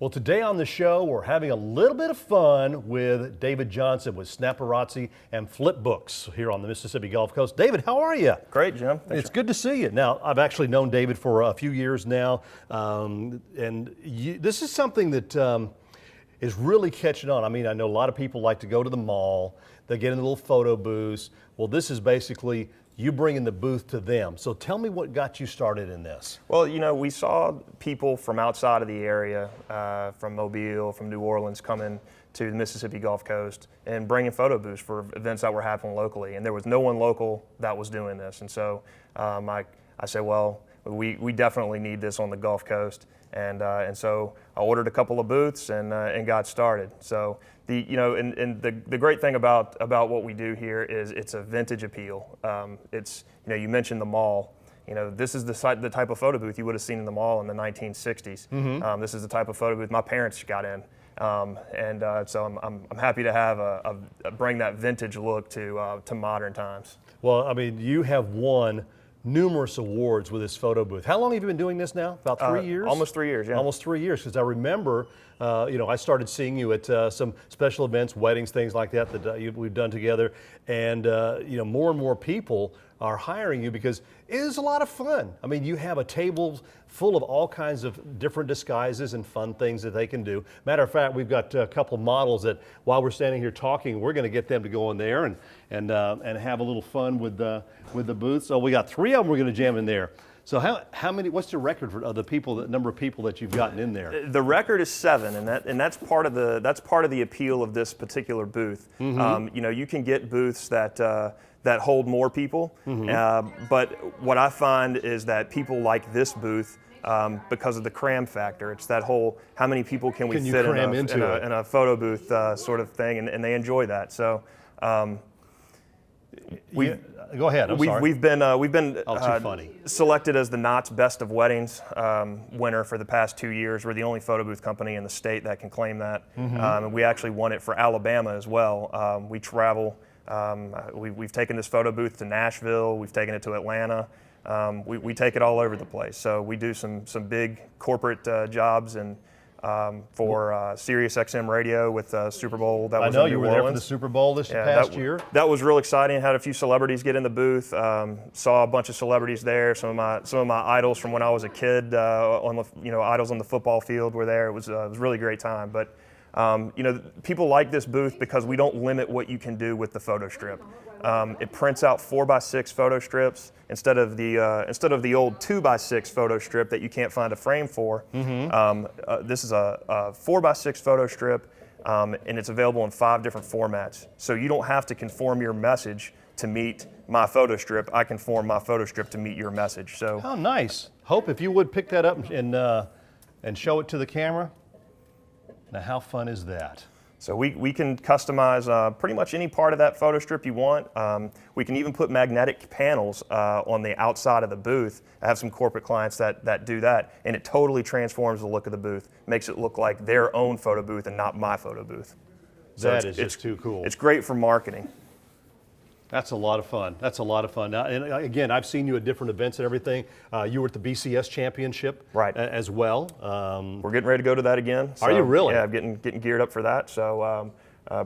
Well, today on the show, we're having a little bit of fun with David Johnson with Snaparazzi and Flipbooks here on the Mississippi Gulf Coast. David, how are you? Great, Jim. It's good to see you. Now, I've actually known David for a few years now, and this is something that is really catching on. I mean, I know a lot of people like to go to the mall, they get in the little photo booths. Well, this is basically you bringing the booth to them. So tell me what got you started in this. Well, you know, we saw people from outside of the area, from Mobile, from New Orleans, coming to the Mississippi Gulf Coast and bringing photo booths for events that were happening locally. And there was no one local that was doing this. And so I said, well, we definitely need this on the Gulf Coast. And so I ordered a couple of booths and got started. So the great thing about what we do here is it's a vintage appeal. You mentioned the mall. This is the type of photo booth you would have seen in the mall in the 1960s. Mm-hmm. This is the type of photo booth my parents got in. So I'm happy to have bring that vintage look to modern times. Well, I mean, you have won numerous awards with this photo booth. How long have you been doing this now? About 3 years? Almost 3 years, yeah. Almost 3 years, because I remember, I started seeing you at some special events, weddings, things like that we've done together, and more and more people are hiring you because it is a lot of fun. I mean, you have a table full of all kinds of different disguises and fun things that they can do. Matter of fact, we've got a couple of models that while we're standing here talking, we're going to get them to go in there and have a little fun with the booth. So we got 3 of them we're going to jam in there. So how many? What's the record for the number of people that you've gotten in there? The record is 7, and that's part of the appeal of this particular booth. Mm-hmm. You can get booths that hold more people, mm-hmm. But what I find is that people like this booth because of the cram factor. It's that whole how many people can we fit in a photo booth sort of thing, and they enjoy that. So. Go ahead. I'm sorry. We've been funny. Selected as the Knott's Best of Weddings winner for the past 2 years. We're the only photo booth company in the state that can claim that. Mm-hmm. And we actually won it for Alabama as well. We travel. We've taken this photo booth to Nashville. We've taken it to Atlanta. We take it all over the place. So we do some big corporate jobs and. For Sirius XM Radio with Super Bowl that was in New Orleans. I know you were there for the Super Bowl this past year. That was real exciting. Had a few celebrities get in the booth. Saw a bunch of celebrities there. Some of my idols from when I was a kid idols on the football field were there. It was a really great time. But people like this booth because we don't limit what you can do with the photo strip. It prints out 4x6 photo strips instead of the old 2x6 photo strip that you can't find a frame for. Mm-hmm. This is a 4x6 photo strip, and it's available in 5 different formats. So you don't have to conform your message to meet my photo strip. I conform my photo strip to meet your message. So how nice. Hope if you would pick that up and show it to the camera. Now, how fun is that? So we can customize pretty much any part of that photo strip you want. We can even put magnetic panels on the outside of the booth. I have some corporate clients that do that, and it totally transforms the look of the booth, makes it look like their own photo booth and not my photo booth. So that is just too cool. It's great for marketing. That's a lot of fun. That's a lot of fun. Now, and again, I've seen you at different events and everything. You were at the BCS Championship as well. We're getting ready to go to that again. So, are you really? Yeah, I'm getting geared up for that. So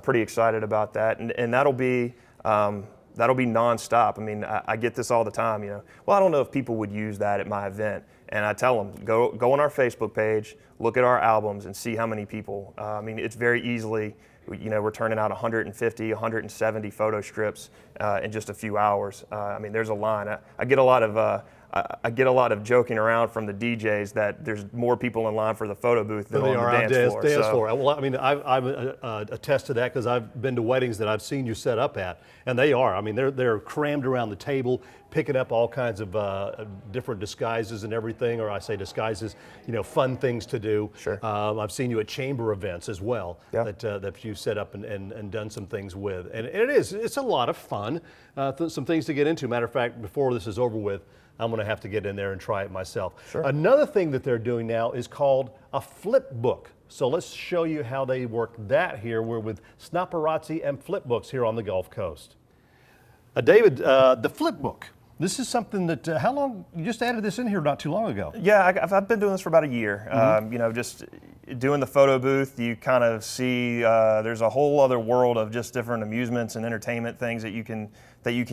pretty excited about that. And that'll be nonstop. I mean, I get this all the time. Well, I don't know if people would use that at my event. And I tell them, go on our Facebook page, look at our albums, and see how many people. I mean, it's very easily. We're turning out 150, 170 photo strips in just a few hours. I mean, there's a line. I get a lot of joking around from the DJs that there's more people in line for the photo booth than on the dance floor. Well, I mean, I've attest to that because I've been to weddings that I've seen you set up at, and they are. I mean, they're crammed around the table, picking up all kinds of different disguises and everything, or I say disguises, fun things to do. Sure. I've seen you at chamber events as well that you've set up and done some things with, and it's a lot of fun. Some things to get into. Matter of fact, before this is over with, I'm going to have to get in there and try it myself. Sure. Another thing that they're doing now is called a Flipbook. So let's show you how they work that here. We're with Snaparazzi and Flipbooks here on the Gulf Coast. David, the Flipbook. This is something that, how long, you just added this in here not too long ago. Yeah, I've been doing this for about a year. You know, just doing the photo booth, you kind of see there's a whole other world of just different amusements and entertainment things that you can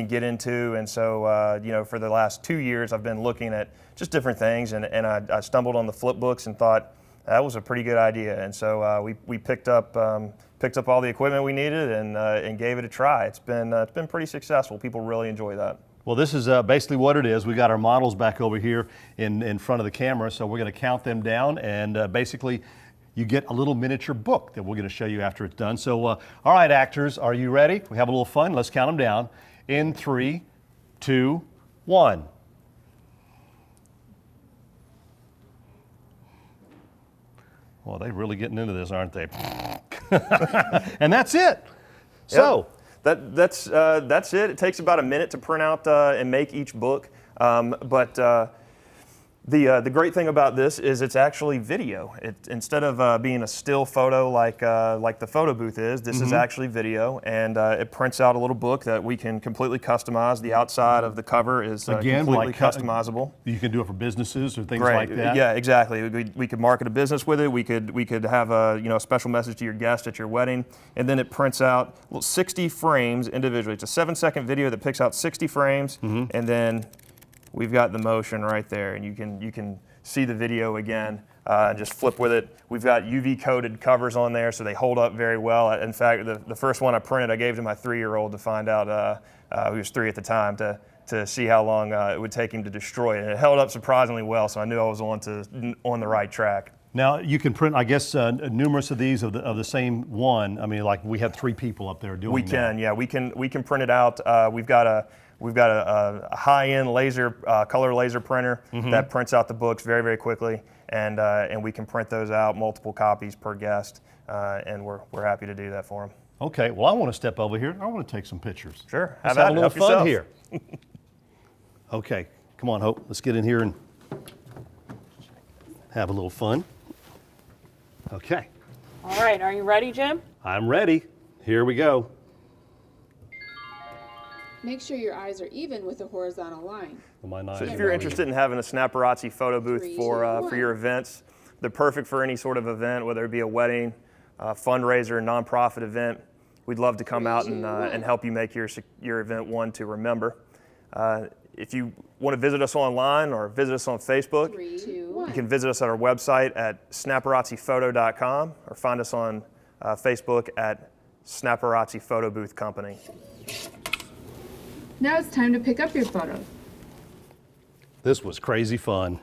get into. And so, you know, for the last 2 years, I've been looking at just different things, and I stumbled on the Flipbooks and thought that was a pretty good idea. And so we picked up all the equipment we needed and gave it a try. It's been pretty successful. People really enjoy that. Well, this is basically what it is. We got our models back over here in front of the camera, so we're going to count them down, and basically you get a little miniature book that we're going to show you after it's done. So, all right, actors, are you ready? We have a little fun. Let's count them down in 3, 2, 1. Well, they're really getting into this, aren't they? And that's it. So. Yep. That's it. It takes about a minute to print out and make each book, but the great thing about this is it's actually video. Instead of being a still photo like the photo booth is, this is actually video, and it prints out a little book that we can completely customize. The outside of the cover is completely customizable. You can do it for businesses or things like that. Yeah, exactly. We could market a business with it. We could have a special message to your guest at your wedding, and then it prints out 60 frames individually. It's a 7-second video that picks out 60 frames, and then we've got the motion right there, and you can see the video again and just flip with it. We've got UV coated covers on there, so they hold up very well. In fact, the first one I printed, I gave to my 3-year-old to find out, he was 3 at the time, to see how long it would take him to destroy it. And it held up surprisingly well, so I knew I was on the right track. Now you can print, I guess, numerous of these of the same one. I mean, like we have 3 people up there doing. We can, yeah, we can print it out. We've got a high-end color laser printer that prints out the books very, very quickly, and we can print those out, multiple copies per guest, and we're happy to do that for them. Okay, well, I want to step over here. I want to take some pictures. Sure, Let's have a little fun here. Okay, come on, Hope. Let's get in here and have a little fun. Okay. All right, are you ready, Jim? I'm ready. Here we go. Make sure your eyes are even with a horizontal line. So if you're interested in having a Snaparazzi photo booth for your events, they're perfect for any sort of event, whether it be a wedding, fundraiser, nonprofit event. We'd love to come out and help you make your event one to remember. If you want to visit us online or visit us on Facebook, 3, 2, you can visit us at our website at snaparazzi-photo.com or find us on Facebook at Snaparazzi Photo Booth Company. Now it's time to pick up your photos. This was crazy fun.